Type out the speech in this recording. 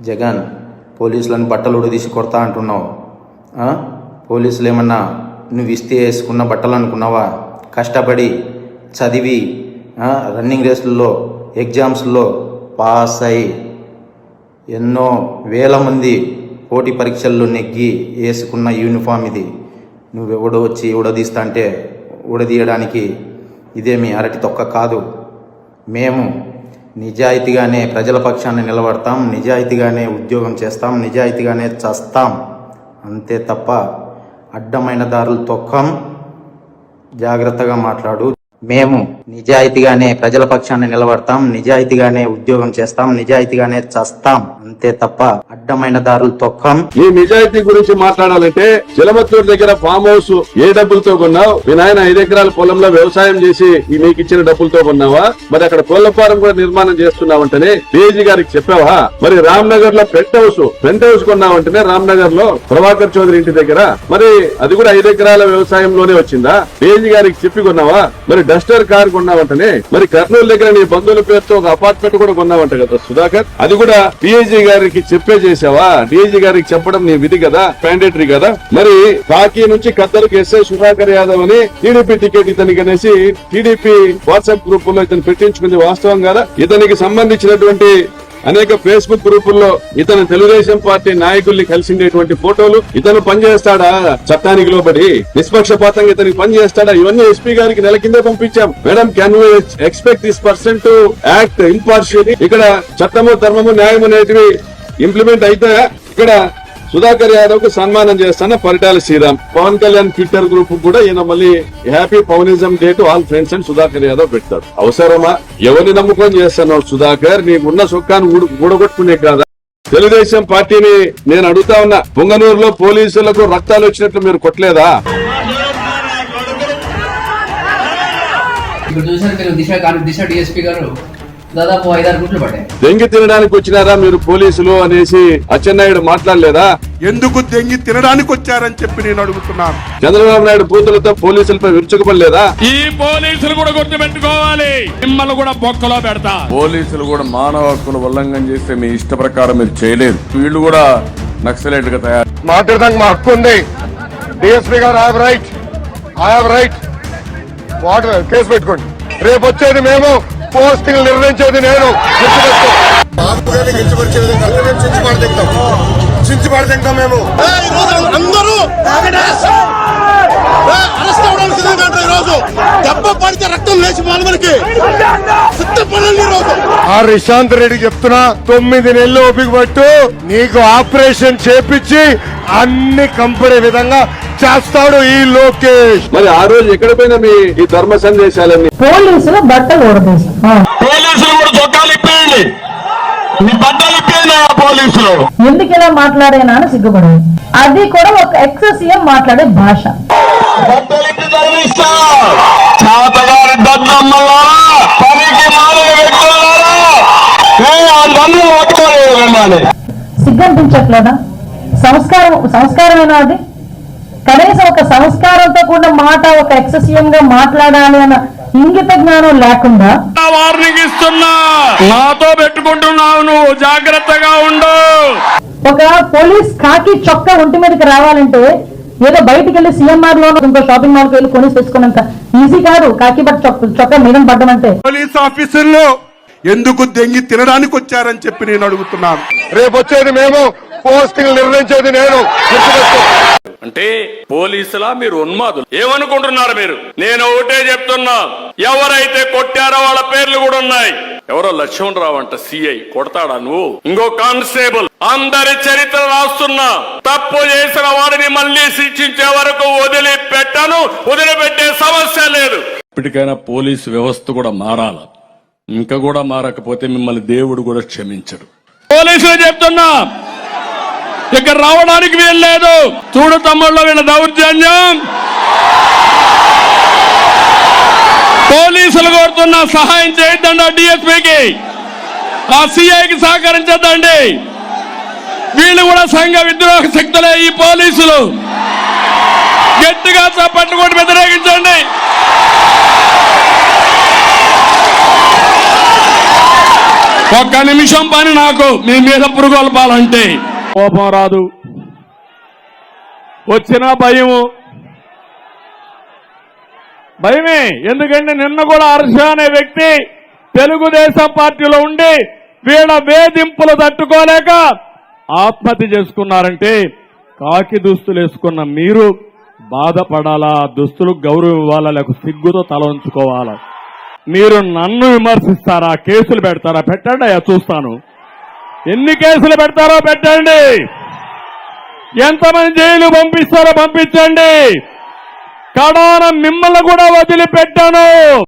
జగన్ పోలీసులను బట్టలు ఉడదీసి కొడతా అంటున్నావు. పోలీసులు ఏమన్నా నువ్వు ఇస్తే వేసుకున్న బట్టలు అనుకున్నావా? కష్టపడి చదివి రన్నింగ్ రేసుల్లో ఎగ్జామ్స్లో పాస్ అయి ఎన్నో వేల మంది పోటీ పరీక్షల్లో నెగ్గి వేసుకున్న యూనిఫామ్ ఇది. నువ్వెవడో వచ్చి ఉడదీస్తా అంటే ఉడదీయడానికి ఇదేమి అరటి తొక్క కాదు. మేము నిజాయితీగానే ప్రజల పక్షాన్ని నిలబడతాం, నిజాయితీగానే ఉద్యోగం చేస్తాం, నిజాయితీగానే చస్తాం, అంతే తప్ప అడ్డమైన దారులు తొక్కం. జాగ్రత్తగా మాట్లాడు. మేము నిజాయితీగానే ప్రజల పక్షాన్ని నిలబడతాం, నిజాయితీగానే ఉద్యోగం చేస్తాం, నిజాయితీగానే చస్తాం, అంతే తప్ప అడ్డమైన దారులు తొక్కం. నీ నిజాయితీ గురించి మాట్లాడాలంటే చిలమత్తూరు దగ్గర ఫామ్ హౌస్ ఏ డబ్బులతో కొన్నావు? మీ నాయన 5 ఎకరాల పొలంలో వ్యవసాయం చేసి నీకు ఇచ్చిన డబ్బులతో కొన్నావా? మరి అక్కడ కోళ్ల ఫారం కూడా నిర్మాణం చేస్తున్నావంటేనే డీజీ గారికి చెప్పావా? మరి రామ్నగర్ లో పెంట్ హౌస్ కొన్నావంటేనే రామ్నగర్ లో ప్రభాకర్ చౌదరి ఇంటి దగ్గర, మరి అది కూడా 5 ఎకరాల వ్యవసాయంలోనే వచ్చిందా? డీజీ గారికి చెప్పి కొన్నావా? మరి డస్టర్ కార్ కొన్నావంటనే, మరి కర్నూలు దగ్గర నీ బంధువుల పేరుతో ఒక అపార్ట్మెంట్ కూడా కొన్నావంట కదా సుధాకర్, అది కూడా పిఐజీ గారికి చెప్పే చేసావా? డిఐజీ గారికి చెప్పడం నీ విధి కదా, మ్యాండేటరీ కదా. మరి కాకి నుంచి కద్దరికి ఎస్ఐ సుధాకర్ యాదవ్ అని టీడీపీ టికెట్ ఇతనికి అనేసి టీడీపీ వాట్సాప్ గ్రూప్ లో ఇతను పెట్టించుకుంది వాస్తవం కదా? ఇతనికి సంబంధించినటువంటి అనేక ఫేస్బుక్ గ్రూపుల్లో ఇతను తెలుగుదేశం పార్టీ నాయకుల్ని కలిసిండేటువంటి ఫోటోలు, ఇతను పనిచేస్తాడా చట్టానికి లోబడి, నిష్పక్షపాతంగా ఇతనికి పనిచేస్తాడా? ఇవన్నీ ఎస్పీ గారికి నెల కిందే పంపించాం. Madam, can we expect this person to act impartially? ఇక్కడ చట్టము ధర్మము న్యాయం అనేటివి ఇంప్లిమెంట్ అయితే ఇక్కడ సుధాకర్ యాదవ్ కు సన్మానం చేస్తాన పరిటాల శ్రీరామ్. పవన్ కళ్యాణ్ ట్విట్టర్ గ్రూప్ కూడా ఈయన మళ్ళీ happy Pawanism day to all friends అని సుధాకర్ యాదవ్ పెడతాడు. అవసరమా? ఎవరిని నమ్ముకొని చేస్తున్నావు సుధాకర్? నీకున్న సొక్కాన్ని ఊడగొట్టుకునే కాదా? తెలుగుదేశం పార్టీని నేను అడుగుతా ఉన్నా, పుంగనూరులో పోలీసులకు రక్తాలు వచ్చినట్లు మీరు కొట్టలేదా? దాదాపు 5-6 గుట్లు పడ్డాయి. దెంగి తినడానికి వచ్చినారా మీరు పోలీసులు అనేసి అచ్చెన్నాయుడు మాట్లాడలేదా? ఎందుకు దెంగి తినడానికి వచ్చారని చెప్పి నేను అడుగుతున్నాను. చంద్రబాబు నాయుడు పూతులతో పోలీసులపై విరుచుకుపడలేదా? ఈ పోలీసులు కూడా గుర్తుపెట్టుకోవాలి, మిమ్మల్ని కూడా బొక్కలో పెడతా. పోలీసులు కూడా మానవ హక్కులు ఉల్లంఘన చేస్తే మీ ఇష్ట ప్రకారం మీరు చేయలేదు. వీళ్ళు కూడా నక్సలైట్ గా తయారు. మాట్లాడడానికి మా హక్కు ఉంది. డిఎస్పీ గారు ఐ హావ్ రైట్ కేసు పెట్టుకోండి. రేపు వచ్చేది మేము, పోస్టింగ్ నిర్ణయించేది నేను. మేము అందరూ అరెస్ట్ అవ్వడానికి సిద్ధంగా ఈరోజు దెబ్బ పడితే రక్తం లేచి మనకి సిద్ధపడాలి. ఆ రిశాంత్ రెడ్డి చెప్తున్నా, 9 నెలలు ఓపిక పట్టు, నీకు ఆపరేషన్ చేపించి అన్ని కంపెనీ విధంగా చేస్తాడు ఈ లోకేష్. మరి ఆ రోజు ఎక్కడ పోయినా మీ ఈ ధర్మ సందేశాలన్నీ? పోలీసులు బట్టలు పోలీసులు కూడా చొక్కాలు ఇప్పేయండి, మీ బట్టలు ఇప్పేయండి. పోలీసులు ఎందుకు ఇలా మాట్లాడేనా అని సిగ్గుపడేది. అది కూడా ఒక ఎక్స్ సీఎం మాట్లాడే భాష. బట్టలు ఇప్పి చదివిస్తా, చాతగారి దద్దమ్మలారా, పనికి మాలిన వ్యక్తులారా, అందరూ పట్టుకోలేదు. సిగ్గనిపించట్లేదా? సంస్కారమేనా అది? కనీసం ఒక సంస్కారంతో కూడిన మాట ఒక ఎక్స్ సీఎం గా మాట్లాడాలి అన్న ఇంగిత జ్ఞానం లేకుండా వార్నింగ్ ఇస్తున్నా, నాతో పెట్టుకుంటున్నావు, నువ్వు జాగ్రత్తగా ఉండు. ఒక పోలీస్ కాకి చొక్కా ఒంటి మీదకి రావాలంటే ఏదో బయటికి వెళ్ళి సిఎంఆర్ లో ఇంకో షాపింగ్ మాల్ కి వెళ్ళి కొని తెచ్చుకున్నంత ఈజీ కాదు. కాకి బట్ చొక్కా మీద పడ్డం అంటే. పోలీస్ ఆఫీసర్లు ఎందుకు దెంగి తినడానికి వచ్చారని చెప్పి నేను అడుగుతున్నాను. రేపు వచ్చేది మేము, పోస్టింగ్ నిర్ణయించేది నేను. అంటే పోలీసులా మీరు ఉన్మాదులు? ఏమనుకుంటున్నారు మీరు? నేను ఒకటే చెప్తున్నా, ఎవరైతే కొట్టారో వాళ్ళ పేర్లు కూడా ఉన్నాయి. ఎవరో లక్ష్మణరావు అంట సిఐ, కొడతాడా నువ్వు? ఇంకో కానిస్టేబుల్. అందరి చరిత్ర రాస్తున్నా. తప్పు చేసిన వాడిని మళ్ళీ శిక్షించే వరకు వదిలిపెట్టే సమస్య లేదు. ఇప్పటికైనా పోలీసు వ్యవస్థ కూడా మారాల. ఇంకా కూడా మారకపోతే మిమ్మల్ని దేవుడు కూడా క్షమించడు. పోలీసులు చెప్తున్నా, ఇక్కడ రావడానికి వీల్లేదు. చూడు తమ్ముళ్ళు, వీళ్ళ దౌర్జన్యం. పోలీసులు కోరుతున్నా, సహాయం చేయొద్దండి డిఎస్పీకి, ఆ సిఐకి సహకరించద్దండి. వీళ్ళు కూడా సంఘ విద్రోహ శక్తులే ఈ పోలీసులు. గట్టిగా చప్పట్లు కొట్టి వ్యతిరేకించండి. ఒక్క నిమిషం పని నాకు మీ మీద పురుగొల్పాలంటే. కోపం రాదు, వచ్చిన భయమే. ఎందుకంటే నిన్న కూడా హర్ష అనే వ్యక్తి తెలుగుదేశం పార్టీలో ఉండి వీళ్ళ వేధింపులు తట్టుకోలేక ఆత్మహత్య చేసుకున్నారంటే కాకి దుస్తులు వేసుకున్న మీరు బాధపడాలా, దుస్తులకు గౌరవం ఇవ్వాలా, లేక సిగ్గుతో తల ఉంచుకోవాలా? మీరు నన్ను విమర్శిస్తారా? కేసులు పెడతారా? పెట్టండి, అయ్యా చూస్తాను. ఎన్ని కేసులు పెడతారో పెట్టండి, ఎంతమంది జైలు పంపిస్తారో పంపించండి. కడాన మిమ్మల్ని కూడా వదిలిపెట్టాను.